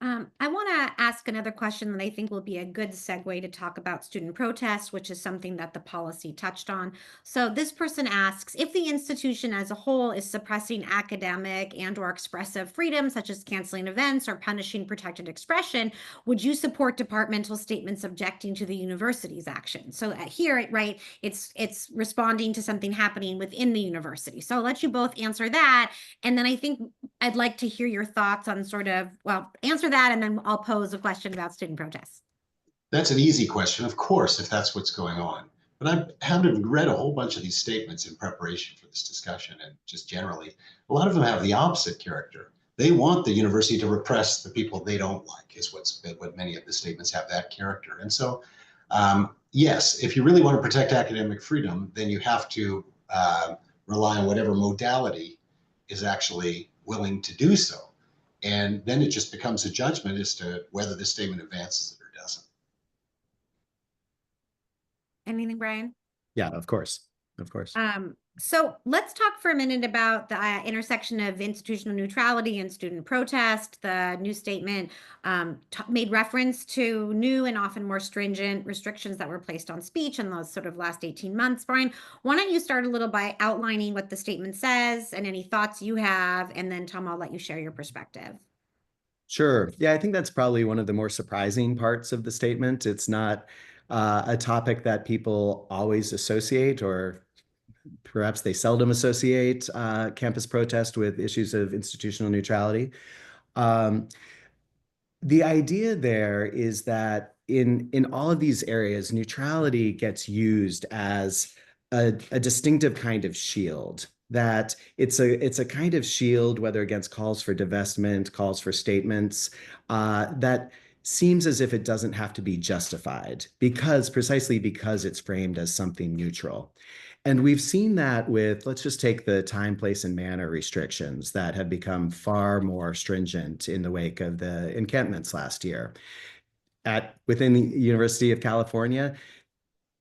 I want to ask another question that I think will be a good segue to talk about student protest, which is something that the policy touched on. So this person asks, if the institution as a whole is suppressing academic and or expressive freedom, such as canceling events or punishing protected expression, would you support departmental statements objecting to the university's action? So here, right, it's responding to something happening within the university. So I'll let you both answer that. And then I think I'd like to hear your thoughts on sort of, well, answer that, and then I'll pose a question about student protests.
That's an easy question, of course, if that's what's going on. But I haven't read a whole bunch of these statements in preparation for this discussion, and just generally, a lot of them have the opposite character. They want the university to repress the people they don't like, is what many of the statements have, that character. And so, yes, if you really want to protect academic freedom, then you have to rely on whatever modality is actually willing to do so. And then it just becomes a judgment as to whether the statement advances it or doesn't.
Anything, Brian?
Yeah, of course. Of course.
So let's talk for a minute about the intersection of institutional neutrality and student protest. The new statement made reference to new and often more stringent restrictions that were placed on speech in those sort of last 18 months. Brian, why don't you start a little by outlining what the statement says and any thoughts you have, and then Tom, I'll let you share your perspective.
Sure. Yeah, I think that's probably one of the more surprising parts of the statement. It's not a topic that people always associate, or perhaps they seldom associate campus protest with issues of institutional neutrality. The idea there is that in all of these areas, neutrality gets used as a distinctive kind of shield. That it's a kind of shield, whether against calls for divestment, calls for statements, that seems as if it doesn't have to be justified precisely because it's framed as something neutral. And we've seen that with, let's just take the time, place, and manner restrictions that have become far more stringent in the wake of the encampments last year. Within the University of California,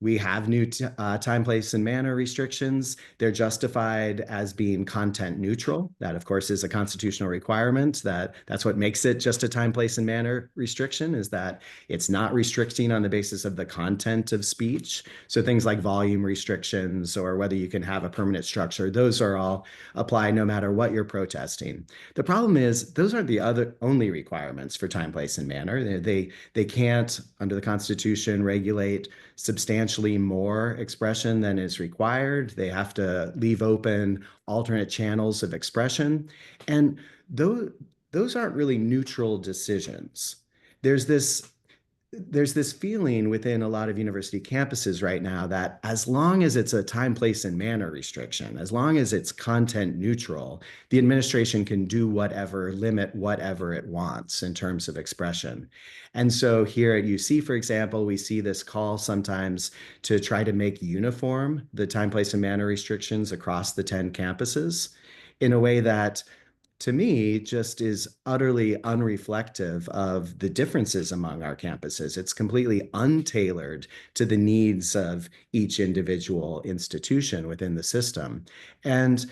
we have new time, place, and manner restrictions. They're justified as being content neutral. That, of course, is a constitutional requirement. That's what makes it just a time, place, and manner restriction, is that it's not restricting on the basis of the content of speech. So things like volume restrictions or whether you can have a permanent structure, those are all apply no matter what you're protesting. The problem is those aren't the only requirements for time, place, and manner. They can't, under the Constitution, regulate substantially more expression than is required. They have to leave open alternate channels of expression. And those aren't really neutral decisions. There's this feeling within a lot of university campuses right now that as long as it's a time, place, and manner restriction, as long as it's content neutral, the administration can do whatever, limit whatever it wants in terms of expression. And so here at UC, for example, we see this call sometimes to try to make uniform the time, place, and manner restrictions across the 10 campuses in a way that, to me, just is utterly unreflective of the differences among our campuses. It's completely untailored to the needs of each individual institution within the system. And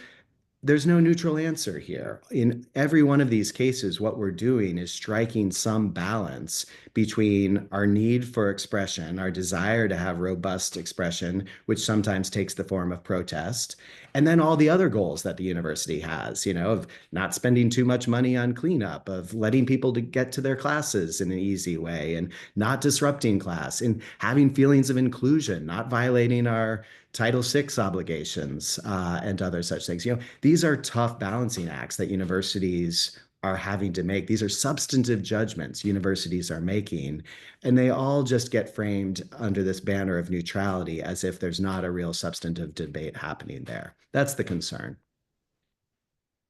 there's no neutral answer here. In every one of these cases, what we're doing is striking some balance between our need for expression, our desire to have robust expression, which sometimes takes the form of protest, and then all the other goals that the university has, of not spending too much money on cleanup, of letting people to get to their classes in an easy way, and not disrupting class, and having feelings of inclusion, not violating our Title VI obligations, and other such things. These are tough balancing acts that universities are having to make. These are substantive judgments universities are making, and they all just get framed under this banner of neutrality as if there's not a real substantive debate happening there. That's the concern.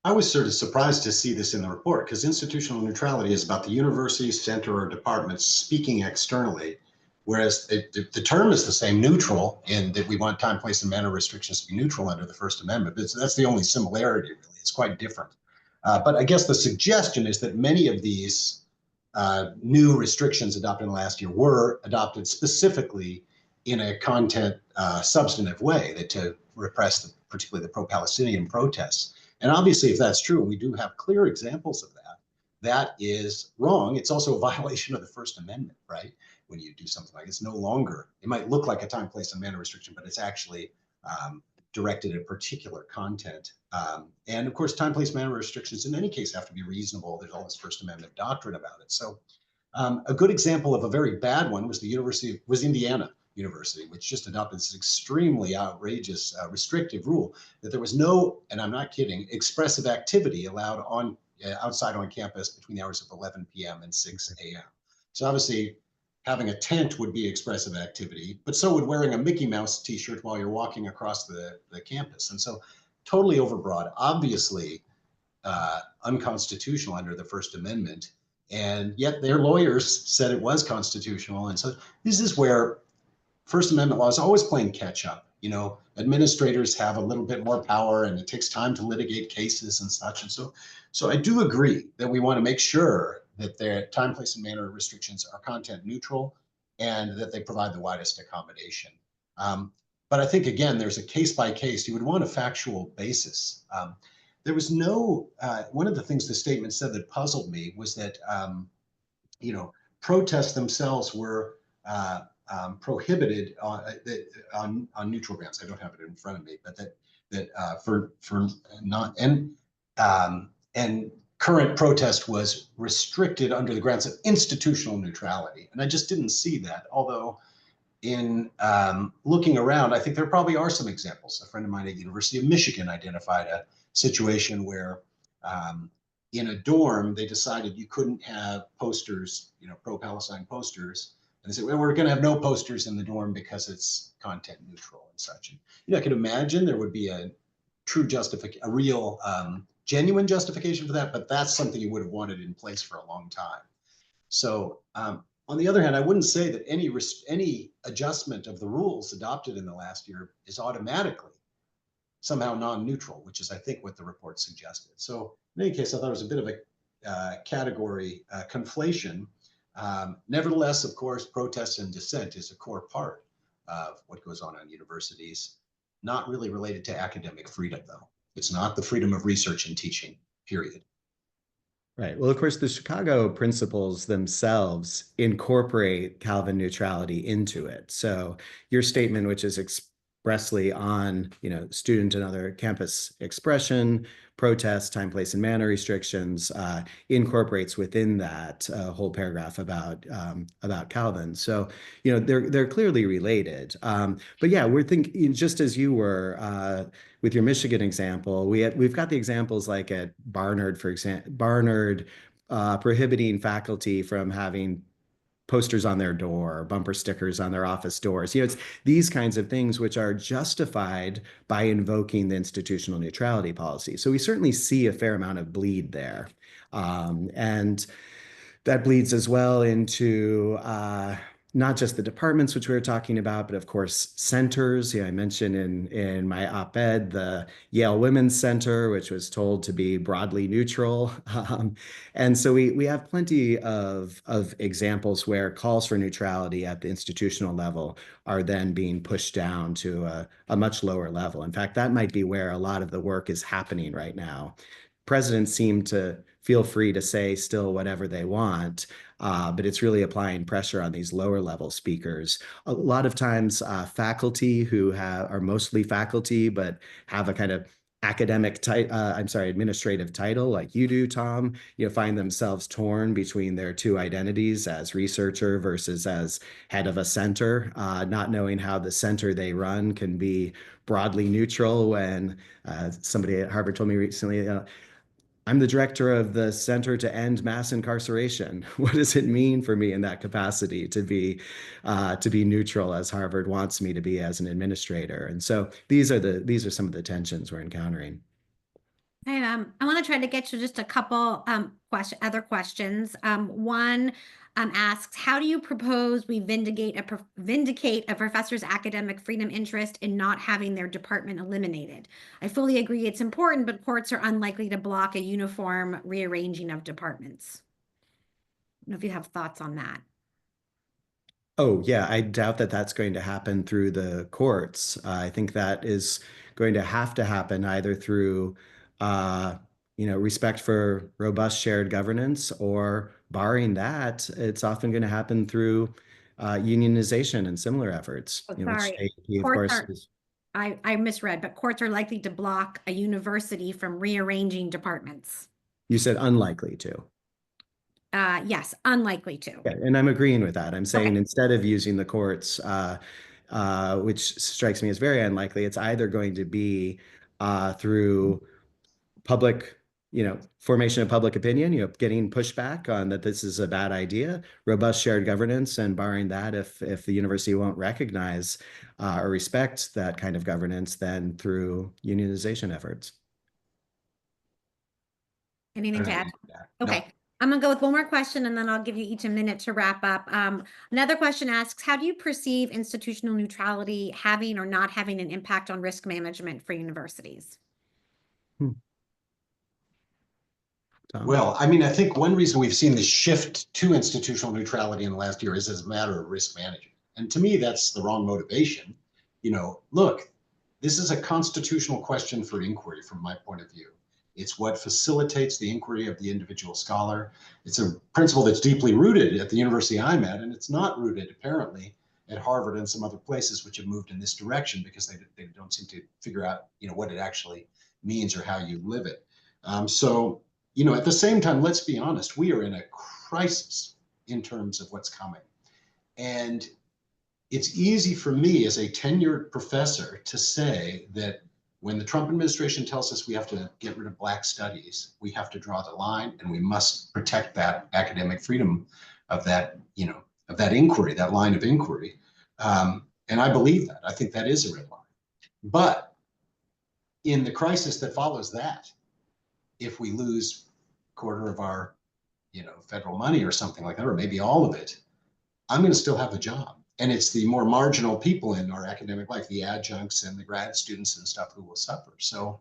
I was sort of surprised to see this in the report, because institutional neutrality is about the university, center, or department speaking externally, whereas the term is the same, neutral, in that we want time, place, and manner restrictions to be neutral under the First Amendment. But that's the only similarity, really. It's quite different. But I guess the suggestion is that many of these new restrictions adopted in the last year were adopted specifically in a content substantive way, that to repress particularly the pro-Palestinian protests. And obviously, if that's true, we do have clear examples of that, that is wrong. It's also a violation of the First Amendment, right? When you do something like this, no longer, it might look like a time, place, and manner restriction, but it's actually directed at particular content. And of course, time, place, manner restrictions in any case have to be reasonable. There's all this First Amendment doctrine about it. So a good example of a very bad one was Indiana University, which just adopted this extremely outrageous restrictive rule that there was no, and I'm not kidding, expressive activity allowed on outside on campus between the hours of 11 p.m. and 6 a.m. So obviously having a tent would be expressive activity, but so would wearing a Mickey Mouse t-shirt while you're walking across the campus. And so totally overbroad, obviously unconstitutional under the First Amendment. And yet their lawyers said it was constitutional. And so this is where First Amendment law is always playing catch up. You know, administrators have a little bit more power and it takes time to litigate cases and such. And so I do agree that we want to make sure that their time, place, and manner restrictions are content neutral and that they provide the widest accommodation. But I think, again, there's a case by case. You would want a factual basis. There was no, one of the things the statement said that puzzled me was that, you know, protests themselves were prohibited on neutral grounds. I don't have it in front of me, but that for not and current protest was restricted under the grounds of institutional neutrality, and I just didn't see that. Although in looking around, I think there probably are some examples. A friend of mine at the University of Michigan identified a situation where in a dorm, they decided you couldn't have posters, you know, pro-Palestine posters. And they said, well, we're going to have no posters in the dorm because it's content neutral and such. And, you know, I can imagine there would be a true justification, a real genuine justification for that, but that's something you would have wanted in place for a long time. So on the other hand, I wouldn't say that any adjustment of the rules adopted in the last year is automatically somehow non-neutral, which is, I think, what the report suggested. So in any case, I thought it was a bit of a category conflation. Nevertheless, of course, protest and dissent is a core part of what goes on universities, not really related to academic freedom, though. It's not the freedom of research and teaching, period.
Right. Well, of course, the Chicago principles themselves incorporate Kalven neutrality into it. So your statement, which is expressly on, you know, student and other campus expression, protest, time, place, and manner restrictions, incorporates within that whole paragraph about Kalven. So, you know, they're clearly related. But yeah, we're thinking, just as you were with your Michigan example, we've got the examples like at Barnard, for example, Barnard prohibiting faculty from having posters on their door, bumper stickers on their office doors. You know, it's these kinds of things which are justified by invoking the institutional neutrality policy. So we certainly see a fair amount of bleed there. And that bleeds as well into not just the departments, which we were talking about, but of course, centers. Yeah, I mentioned in my op-ed, the Yale Women's Center, which was told to be broadly neutral. And so we have plenty of examples where calls for neutrality at the institutional level are then being pushed down to a much lower level. In fact, that might be where a lot of the work is happening right now. Presidents seem to feel free to say still whatever they want, but it's really applying pressure on these lower level speakers. A lot of times faculty who are mostly faculty, but have a kind of administrative title like you do, Tom, you know, find themselves torn between their two identities as researcher versus as head of a center, not knowing how the center they run can be broadly neutral when somebody at Harvard told me recently, I'm the director of the Center to End Mass Incarceration. What does it mean for me in that capacity to be neutral as Harvard wants me to be as an administrator? And so these are some of the tensions we're encountering.
Okay, I want to try to get to just a couple other questions. One asks, how do you propose we vindicate a professor's academic freedom interest in not having their department eliminated? I fully agree it's important, but courts are unlikely to block a uniform rearranging of departments. I don't know if you have thoughts on that.
Oh, yeah, I doubt that that's going to happen through the courts. I think that is going to have to happen either through respect for robust shared governance, or barring that, it's often going to happen through unionization and similar efforts,
Oh,
which
sorry.
AAUP, of
Courts
course,
are, I misread, but courts are likely to block a university from rearranging departments.
you said unlikely to.
Yes, unlikely to.
Yeah, and I'm agreeing with that. I'm saying
Okay.
instead of using the courts, which strikes me as very unlikely, it's either going to be through public, formation of public opinion, getting pushback on that this is a bad idea, robust shared governance, and barring that, if the university won't recognize or respect that kind of governance, then through unionization efforts.
Anything to add?
No.
Okay. I'm gonna go with one more question and then I'll give you each a minute to wrap up. Another question asks, how do you perceive institutional neutrality having or not having an impact on risk management for universities?
Tom?
Well, I mean, I think one reason we've seen this shift to institutional neutrality in the last year is as a matter of risk management. And to me, that's the wrong motivation. Look, this is a constitutional question for inquiry from my point of view. It's what facilitates the inquiry of the individual scholar. It's a principle that's deeply rooted at the university I'm at, and it's not rooted, apparently, at Harvard and some other places which have moved in this direction because they don't seem to figure out, what it actually means or how you live it. At the same time, let's be honest, we are in a crisis in terms of what's coming. And it's easy for me as a tenured professor to say that when the Trump administration tells us we have to get rid of Black studies, we have to draw the line and we must protect that academic freedom of that, of that inquiry, that line of inquiry. And I believe that. I think that is a red line. But in the crisis that follows that, if we lose a quarter of our, federal money or something like that, or maybe all of it, I'm going to still have a job. And it's the more marginal people in our academic life, the adjuncts and the grad students and stuff, who will suffer. So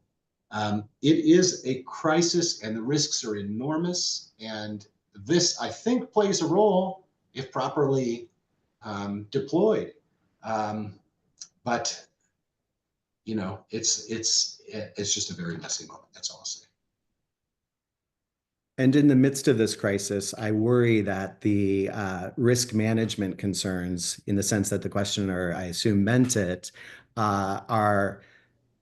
it is a crisis and the risks are enormous. And this, I think, plays a role if properly deployed. But it's just a very messy moment. That's all I'll say.
And in the midst of this crisis, I worry that the risk management concerns, in the sense that the questioner, I assume, meant it, are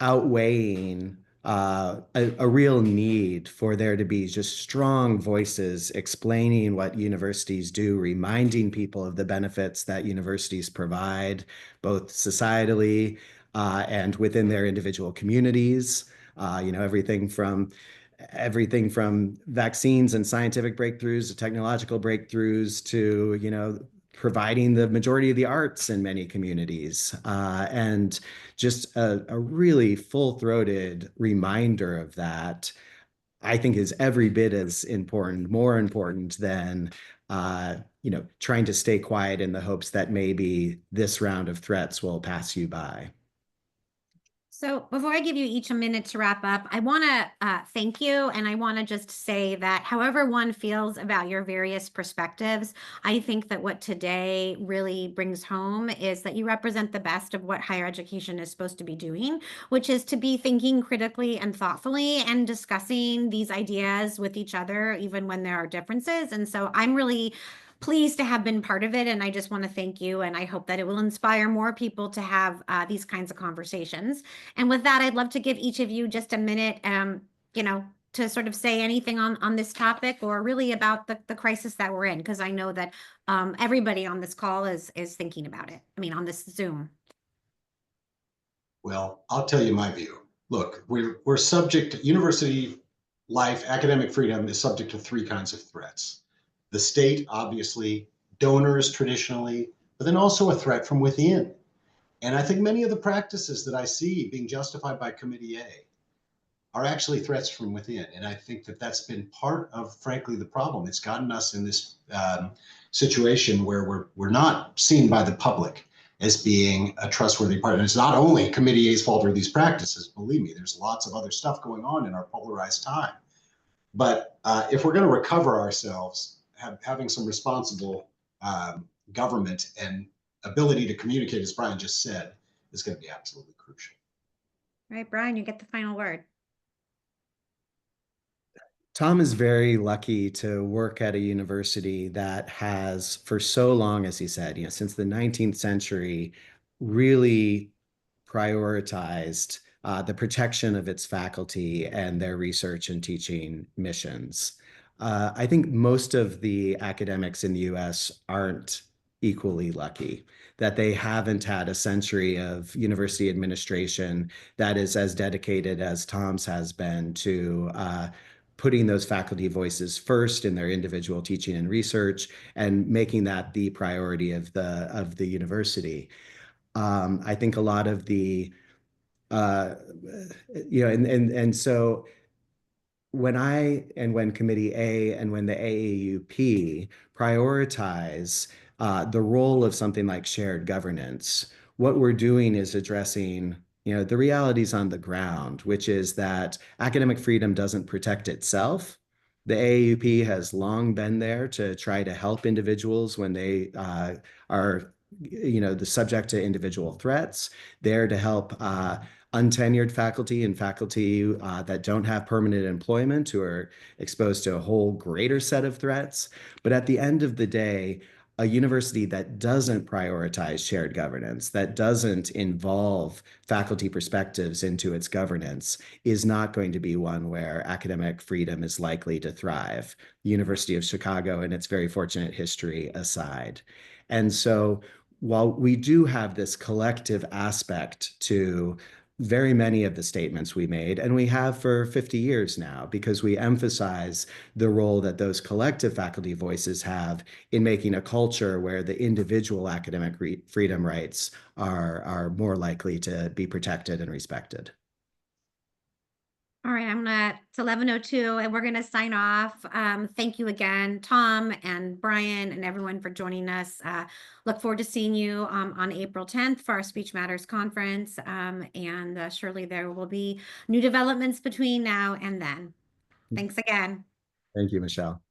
outweighing a real need for there to be just strong voices explaining what universities do, reminding people of the benefits that universities provide, both societally and within their individual communities. Everything from vaccines and scientific breakthroughs to technological breakthroughs to, providing the majority of the arts in many communities, and just a really full-throated reminder of that, I think, is every bit as important, more important than, trying to stay quiet in the hopes that maybe this round of threats will pass you by.
So before I give you each a minute to wrap up, I want to thank you. And I want to just say that however one feels about your various perspectives, I think that what today really brings home is that you represent the best of what higher education is supposed to be doing, which is to be thinking critically and thoughtfully and discussing these ideas with each other, even when there are differences. And so I'm really pleased to have been part of it. And I just want to thank you. And I hope that it will inspire more people to have these kinds of conversations. And with that, I'd love to give each of you just a minute, to sort of say anything on this topic or really about the crisis that we're in, because I know that everybody on this call is thinking about it. I mean, on this Zoom.
Well, I'll tell you my view. Look, we're subject, university life, academic freedom is subject to three kinds of threats. The state, obviously, donors traditionally, but then also a threat from within. And I think many of the practices that I see being justified by Committee A are actually threats from within. And I think that that's been part of, frankly, the problem. It's gotten us in this situation where we're not seen by the public as being a trustworthy partner. And it's not only Committee A's fault or these practices. Believe me, there's lots of other stuff going on in our polarized time. But if we're going to recover ourselves, having some responsible government and ability to communicate, as Brian just said, is going to be absolutely crucial.
All right, Brian, you get the final word.
Tom is very lucky to work at a university that has, for so long, as he said, since the 19th century, really prioritized the protection of its faculty and their research and teaching missions. I think most of the academics in the US aren't equally lucky, that they haven't had a century of university administration that is as dedicated as Tom's has been to putting those faculty voices first in their individual teaching and research and making that the priority of the university. I think a lot of the uh, and so when Committee A and when the AAUP prioritize the role of something like shared governance, what we're doing is addressing, the realities on the ground, which is that academic freedom doesn't protect itself. The AAUP has long been there to try to help individuals when they are, the subject to individual threats, there to help untenured faculty and faculty that don't have permanent employment who are exposed to a whole greater set of threats. But at the end of the day, a university that doesn't prioritize shared governance, that doesn't involve faculty perspectives into its governance, is not going to be one where academic freedom is likely to thrive. The University of Chicago and its very fortunate history aside. And so while we do have this collective aspect to very many of the statements we made, and we have for 50 years now, because we emphasize the role that those collective faculty voices have in making a culture where the individual academic freedom rights are more likely to be protected and respected.
All right, it's 11:02 and we're gonna sign off. Thank you again, Tom and Brian and everyone for joining us. Look forward to seeing you on April 10th for our Speech Matters conference. And surely there will be new developments between now and then. Thanks again.
Thank you, Michelle.